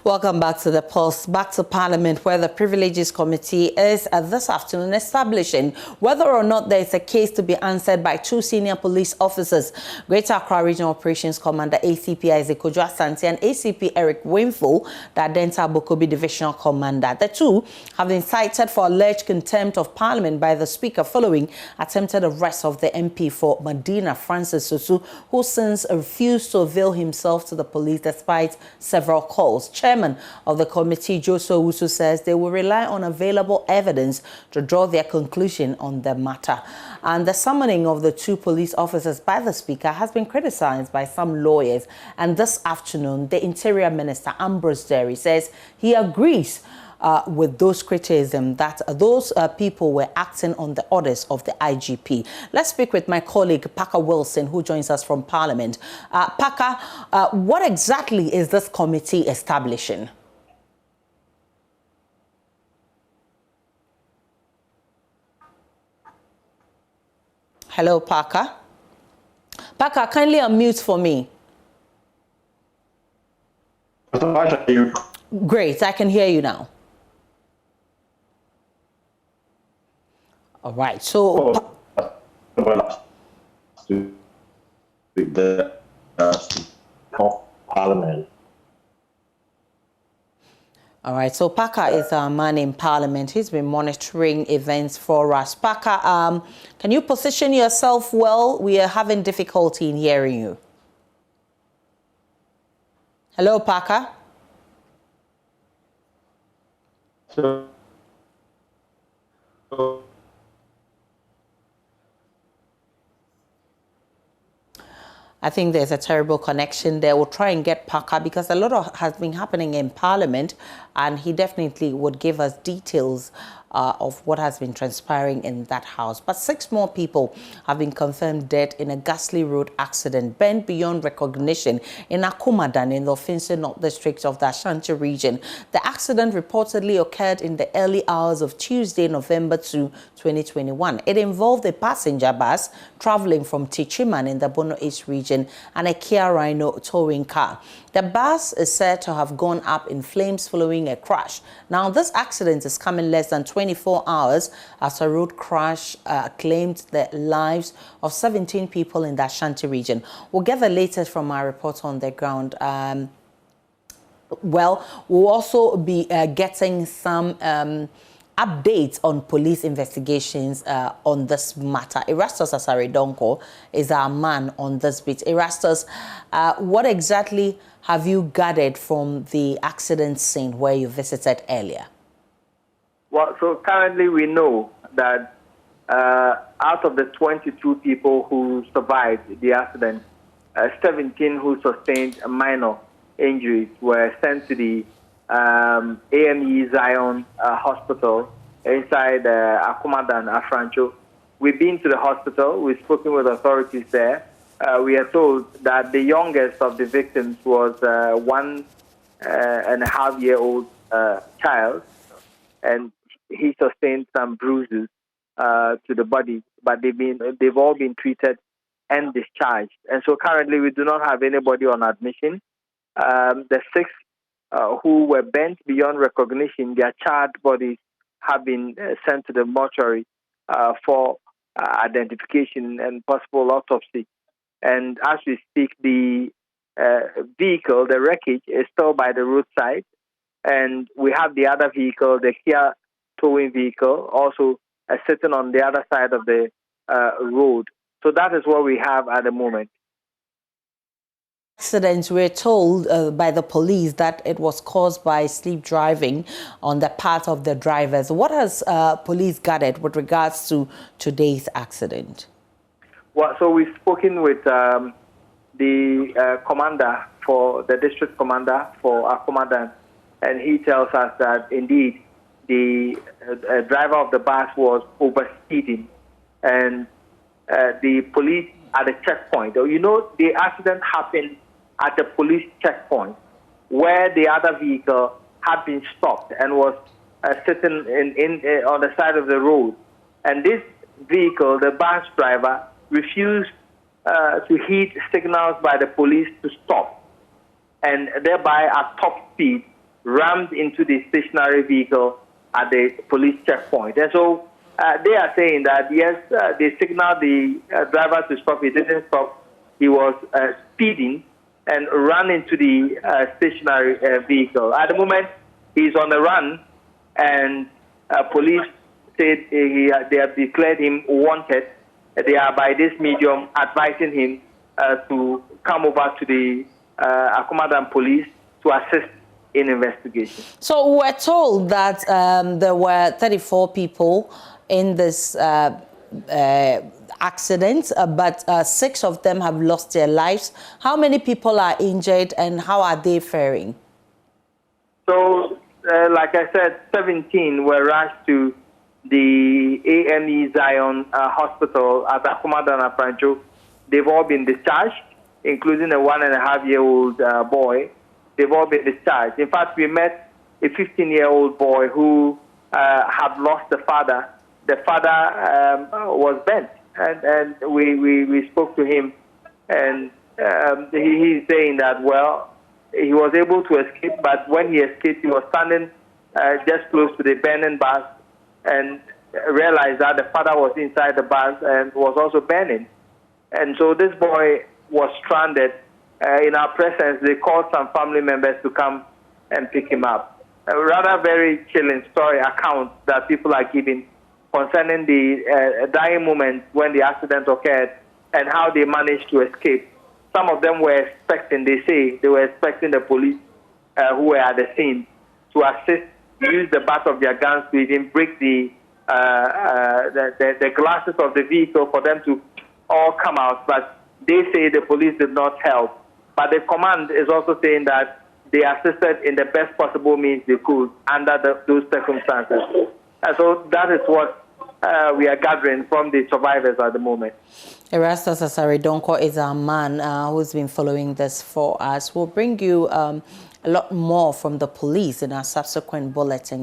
Welcome back to the Pulse, back to Parliament, where the Privileges Committee is this afternoon establishing whether or not there is a case to be answered by two senior police officers, Greater Accra Regional Operations Commander ACP Isaac Asante and ACP Eric Winful, the Adenta Bokobi Divisional Commander. The two have been cited for alleged contempt of Parliament by the Speaker following attempted arrest of the MP for Medina, Francis Susu, who since refused to avail himself to the police despite several calls. Chairman of the committee, Joseph Wusu, says they will rely on available evidence to draw their conclusion on the matter. And the summoning of the two police officers by the Speaker has been criticized by some lawyers. And this afternoon, the Interior Minister, Ambrose Derry, says he agrees with those criticisms that those people were acting on the orders of the IGP. Let's speak with my colleague, Parker Wilson, who joins us from Parliament. Parker, what exactly is this committee establishing? Hello, Parker. Parker, kindly unmute for me. Great, I can hear you now. All right, so the Parliament. All right, so Parker is our man in Parliament. He's been monitoring events for us. Parker, can you position yourself well? We are having difficulty in hearing you. Hello, Parker. I think there's a terrible connection there. We'll try and get Parker because a lot has been happening in Parliament, and he definitely would give us details of what has been transpiring in that house. But 6 more people have been confirmed dead in a ghastly road accident bent beyond recognition in AKOMADAN in the Ofinse North District of the Ashanti region. The accident reportedly occurred in the early hours of Tuesday, November 2, 2021. It involved a passenger bus traveling from Tichiman in the Bono East region and a Kia Rhino towing car. The bus is said to have gone up in flames following a crash. Now, this accident is coming less than 24 hours after a road crash claimed the lives of 17 people in the Ashanti region. We'll get the latest from our reporter on the ground. We'll also be getting some updates on police investigations on this matter. Erastus Asaredonko is our man on this bit. Erastus, what exactly have you gathered from the accident scene where you visited earlier? Well, so currently we know that out of the 22 people who survived the accident, 17 who sustained minor injuries were sent to the AME Zion Hospital inside AKOMADAN Afrancho. We've been to the hospital. We've spoken with authorities there. We are told that the youngest of the victims was 1.5-year-old child, and he sustained some bruises to the body, but they've all been treated and discharged. And so currently we do not have anybody on admission. The 6 who were bent beyond recognition, their charred bodies have been sent to the mortuary for identification and possible autopsy. And as we speak, the vehicle, the wreckage, is still by the roadside. And we have the other vehicle, the Kia towing vehicle, also sitting on the other side of the road. So that is what we have at the moment. Accidents, we're told by the police that it was caused by sleep driving on the part of the drivers. What has police gathered with regards to today's accident? Well, so we've spoken with the commander the district commander for AKOMADAN, and he tells us that indeed the driver of the bus was overspeeding, and the police at the checkpoint. You know, the accident happened at the police checkpoint where the other vehicle had been stopped and was sitting on the side of the road. And this vehicle, the bus driver, refused to heed signals by the police to stop, and thereby at top speed rammed into the stationary vehicle at the police checkpoint. And so they are saying that, yes, they signaled the driver to stop. He didn't stop. He was speeding and ran into the stationary vehicle. At the moment, he's on the run, and police said they have declared him wanted. They are, by this medium, advising him to come over to the AKOMADAN police to assist in investigation. So we're told that there were 34 people in this accident, but 6 of them have lost their lives. How many people are injured, and how are they faring? So, like I said, 17 were rushed to the AME Zion Hospital at AKOMADAN Accident. They've all been discharged, including a 1.5-year-old boy. They've all been discharged. In fact, we met a 15-year-old boy who had lost the father. The father was bent, and we spoke to him, and he's saying that, well, he was able to escape, but when he escaped, he was standing just close to the burning bus and realized that the father was inside the bus and was also burning. And so this boy was stranded. In our presence, they called some family members to come and pick him up. A rather very chilling story account that people are giving concerning the dying moments when the accident occurred and how they managed to escape. Some of them were expecting, they say, they were expecting the police who were at the scene to assist, use the butt of their guns to even break the glasses of the vehicle for them to all come out. But they say the police did not help. But the command is also saying that they assisted in the best possible means they could under those circumstances. And so that is what we are gathering from the survivors at the moment. Erastus Asaridonko is our man who's been following this for us. We'll bring you a lot more from the police in our subsequent bulletin.